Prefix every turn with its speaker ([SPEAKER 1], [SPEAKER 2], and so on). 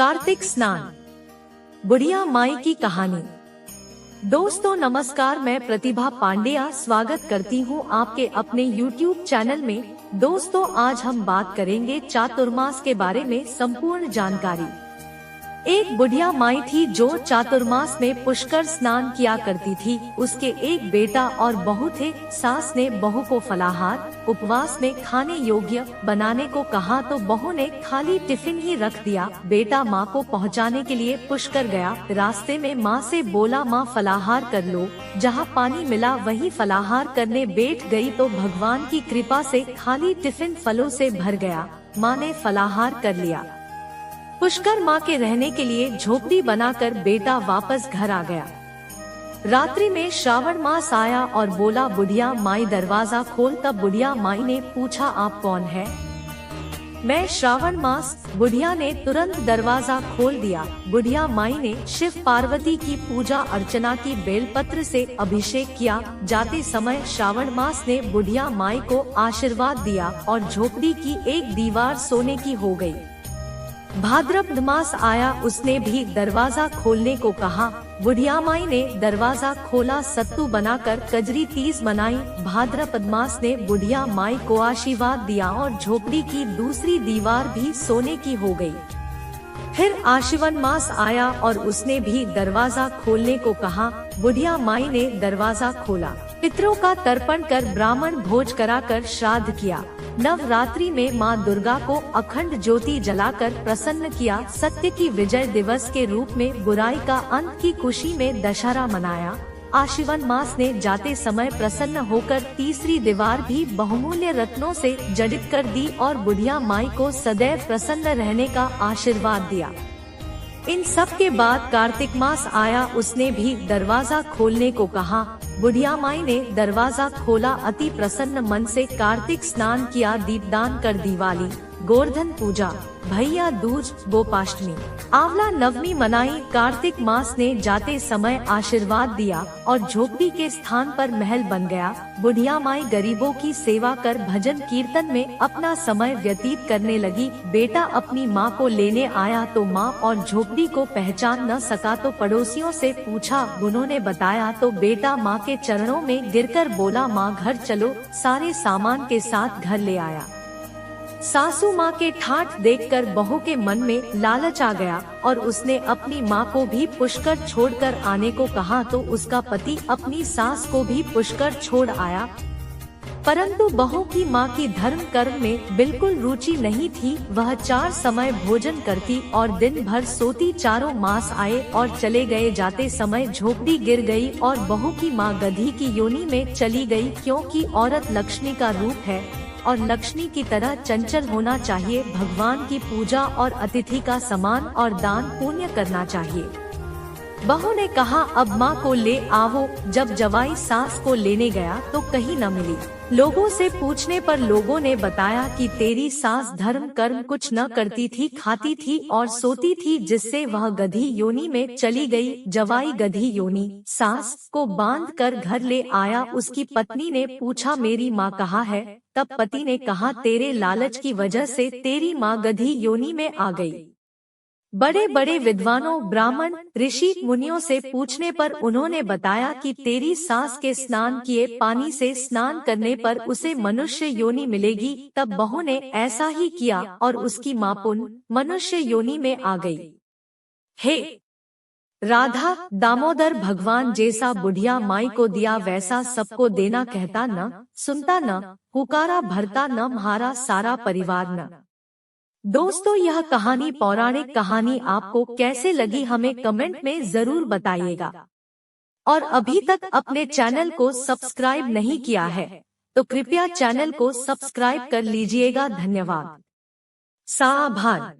[SPEAKER 1] कार्तिक स्नान, बुढ़िया माई की कहानी। दोस्तों नमस्कार, मैं प्रतिभा पांडेया स्वागत करती हूँ आपके अपने YouTube चैनल में। दोस्तों आज हम बात करेंगे चातुर्मास के बारे में संपूर्ण जानकारी। एक बुढ़िया माई थी जो चातुर्मास में पुष्कर स्नान किया करती थी। उसके एक बेटा और बहू थे। सास ने बहू को फलाहार उपवास में खाने योग्य बनाने को कहा तो बहू ने खाली टिफिन ही रख दिया। बेटा माँ को पहुँचाने के लिए पुष्कर गया। रास्ते में माँ से बोला, माँ फलाहार कर लो। जहाँ पानी मिला वहीं फलाहार करने बैठ गई तो भगवान की कृपा से खाली टिफिन फलों से भर गया। माँ ने फलाहार कर लिया। पुष्कर माँ के रहने के लिए झोपड़ी बनाकर बेटा वापस घर आ गया। रात्रि में श्रावण मास आया और बोला, बुढ़िया माई दरवाजा खोल। तब बुढ़िया माई ने पूछा, आप कौन है? मैं श्रावण मास। बुढ़िया ने तुरंत दरवाजा खोल दिया। बुढ़िया माई ने शिव पार्वती की पूजा अर्चना की बेलपत्र से अभिषेक किया। जाते समय श्रावण मास ने बुढ़िया माई को आशीर्वाद दिया और झोपड़ी की एक दीवार सोने की हो गई। भाद्रपद मास आया, उसने भी दरवाजा खोलने को कहा। बुढ़िया माई ने दरवाजा खोला, सत्तू बनाकर कजरी तीज बनाई। भाद्रपद मास ने बुढ़िया माई को आशीर्वाद दिया और झोपड़ी की दूसरी दीवार भी सोने की हो गई। फिर आश्विन मास आया और उसने भी दरवाजा खोलने को कहा। बुढ़िया माई ने दरवाजा खोला। पितरों का तर्पण कर ब्राह्मण भोज कराकर श्राद्ध किया। नवरात्रि में माँ दुर्गा को अखंड ज्योति जलाकर प्रसन्न किया। सत्य की विजय दिवस के रूप में बुराई का अंत की खुशी में दशहरा मनाया। आश्विन मास ने जाते समय प्रसन्न होकर तीसरी दीवार भी बहुमूल्य रत्नों से जड़ित कर दी और बुढ़िया माई को सदैव प्रसन्न रहने का आशीर्वाद दिया। इन सब के बाद कार्तिक मास आया, उसने भी दरवाजा खोलने को कहा। बुढ़िया माई ने दरवाजा खोला। अति प्रसन्न मन से कार्तिक स्नान किया। दीपदान कर दिवाली, गोवर्धन पूजा, भैया दूज, गोपाष्टमी, आंवला नवमी मनाई। कार्तिक मास ने जाते समय आशीर्वाद दिया और झोपड़ी के स्थान पर महल बन गया। बुढ़िया माई गरीबों की सेवा कर भजन कीर्तन में अपना समय व्यतीत करने लगी। बेटा अपनी माँ को लेने आया तो माँ और झोपड़ी को पहचान न सका तो पड़ोसियों से पूछा। उन्होंने बताया तो बेटा माँ के चरणों में गिरकर बोला, माँ घर चलो। सारे सामान के साथ घर ले आया। सासू माँ के ठाठ देखकर बहू के मन में लालच आ गया और उसने अपनी माँ को भी पुष्कर छोड़कर आने को कहा तो उसका पति अपनी सास को भी पुष्कर छोड़ आया। परंतु बहू की माँ की धर्म कर्म में बिल्कुल रुचि नहीं थी। वह 4 समय भोजन करती और दिन भर सोती। 4 मास आए और चले गए। जाते समय झोपड़ी गिर गई और बहू की माँ गधी की योनि में चली गई। क्योंकि औरत लक्ष्मी का रूप है और लक्ष्मी की तरह चंचल होना चाहिए। भगवान की पूजा और अतिथि का सम्मान और दान पुण्य करना चाहिए। बहू ने कहा, अब माँ को ले आओ। जब जवाई सास को लेने गया तो कहीं न मिली। लोगों से पूछने पर लोगों ने बताया कि तेरी सास धर्म कर्म कुछ न करती थी, खाती थी और सोती थी, जिससे वह गधी योनि में चली गई। जवाई गधी योनि सास को बांध कर घर ले आया। उसकी पत्नी ने पूछा, मेरी माँ कहाँ है? तब पति ने कहा, तेरे लालच की वजह से तेरी माँ गधी योनि में आ गई। बड़े बड़े विद्वानों, ब्राह्मण, ऋषि मुनियों से पूछने पर उन्होंने बताया कि तेरी सास के स्नान किए पानी से स्नान करने पर उसे मनुष्य योनि मिलेगी। तब बहू ने ऐसा ही किया और उसकी माँ पुण्य मनुष्य योनि में आ गई। हे राधा दामोदर, भगवान जैसा बुढ़िया माई को दिया वैसा सबको देना। कहता न सुनता, न पुकारा भरता, न म्हारा सारा परिवार न। दोस्तों यह कहानी पौराणिक कहानी आपको कैसे लगी हमें कमेंट में जरूर बताइएगा। और अभी तक अपने चैनल को सब्सक्राइब नहीं किया है तो कृपया चैनल को सब्सक्राइब कर लीजिएगा। धन्यवाद। साभार।